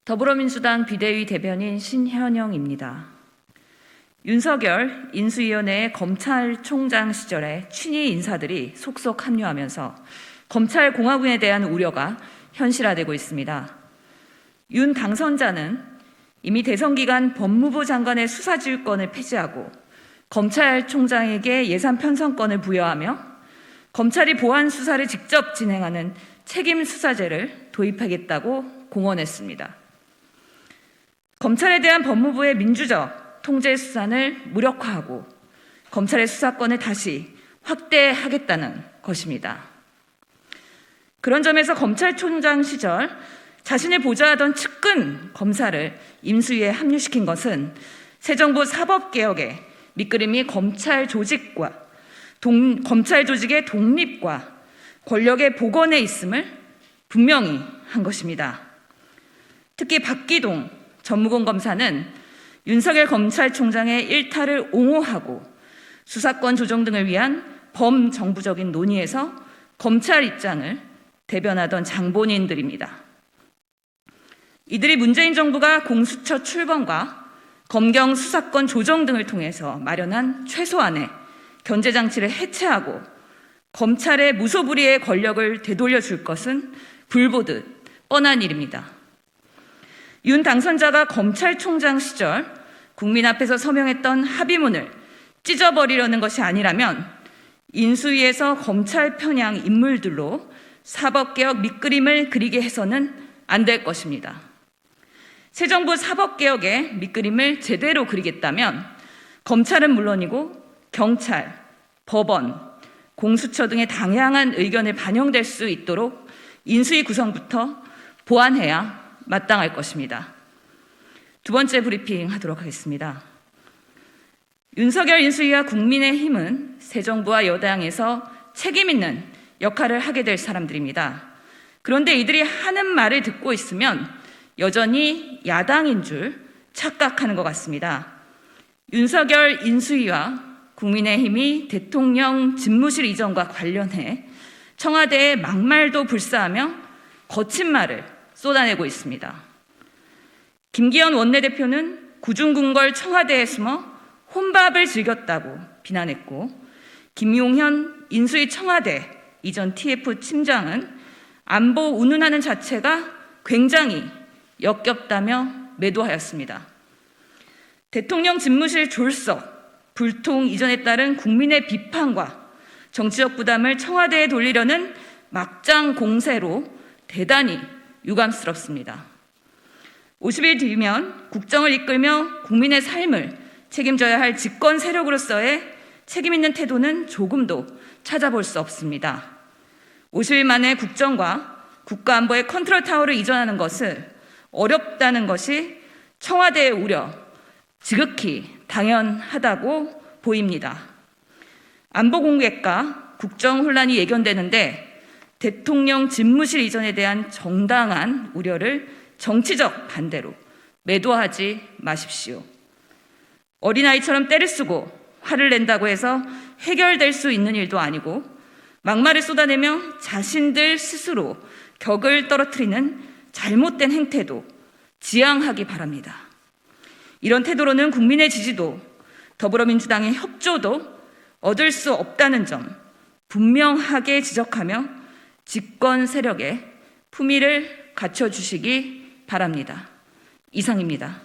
더불어민주당 비대위 대변인 신현영입니다. 윤석열 인수위원회 검찰총장 시절에 친위 인사들이 속속 합류하면서 검찰공화국에 대한 우려가 현실화되고 있습니다. 윤 당선자는 이미 대선 기간 법무부 장관의 수사지휘권을 폐지하고 검찰총장에게 예산 편성권을 부여하며 검찰이 보안 수사를 직접 진행하는 책임 수사제를 도입하겠다고 공언했습니다. 검찰에 대한 법무부의 민주적 통제 수단을 무력화하고 검찰의 수사권을 다시 확대하겠다는 것입니다. 그런 점에서 검찰총장 시절 자신을 보좌하던 측근 검사를 인수위에 합류시킨 것은 새 정부 사법개혁의 밑그림이 검찰 조직의 독립과 권력의 복원에 있음을 분명히 한 것입니다. 특히 박기동 전무공 검사는 윤석열 검찰총장의 일탈을 옹호하고 수사권 조정 등을 위한 범정부적인 논의에서 검찰 입장을 대변하던 장본인들입니다. 이들이 문재인 정부가 공수처 출범과 검경 수사권 조정 등을 통해서 마련한 최소한의 견제장치를 해체하고 검찰의 무소불위의 권력을 되돌려줄 것은 불보듯 뻔한 일입니다. 윤 당선자가 검찰총장 시절 국민 앞에서 서명했던 합의문을 찢어버리려는 것이 아니라면 인수위에서 검찰 편향 인물들로 사법개혁 밑그림을 그리게 해서는 안 될 것입니다. 새 정부 사법개혁의 밑그림을 제대로 그리겠다면 검찰은 물론이고 경찰, 법원, 공수처 등의 다양한 의견을 반영될 수 있도록 인수위 구성부터 보완해야 마땅할 것입니다. 두 번째 브리핑 하도록 하겠습니다. 윤석열 인수위와 국민의힘은 새 정부와 여당에서 책임 있는 역할을 하게 될 사람들입니다. 그런데 이들이 하는 말을 듣고 있으면 여전히 야당인 줄 착각하는 것 같습니다. 윤석열 인수위와 국민의힘이 대통령 집무실 이전과 관련해 청와대에 막말도 불사하며 거친 말을 쏟아내고 있습니다. 김기현 원내대표는 구중궁궐 청와대에 숨어 혼밥을 즐겼다고 비난했고 김용현 인수위 청와대 이전 TF 팀장은 안보 운운하는 자체가 굉장히 역겹다며 매도하였습니다. 대통령 집무실 졸속, 불통 이전에 따른 국민의 비판과 정치적 부담을 청와대에 돌리려는 막장 공세로 대단히 유감스럽습니다. 50일 뒤면 국정을 이끌며 국민의 삶을 책임져야 할 집권 세력으로서의 책임 있는 태도는 조금도 찾아볼 수 없습니다. 50일 만에 국정과 국가안보의 컨트롤 타워를 이전하는 것을 어렵다는 것이 청와대의 우려, 지극히 당연하다고 보입니다. 안보 공백과 국정 혼란이 예견되는데 대통령 집무실 이전에 대한 정당한 우려를 정치적 반대로 매도하지 마십시오. 어린아이처럼 때를 쓰고 화를 낸다고 해서 해결될 수 있는 일도 아니고 막말을 쏟아내며 자신들 스스로 격을 떨어뜨리는 잘못된 행태도 지양하기 바랍니다. 이런 태도로는 국민의 지지도 더불어민주당의 협조도 얻을 수 없다는 점 분명하게 지적하며 집권 세력의 품위를 갖춰주시기 바랍니다. 이상입니다.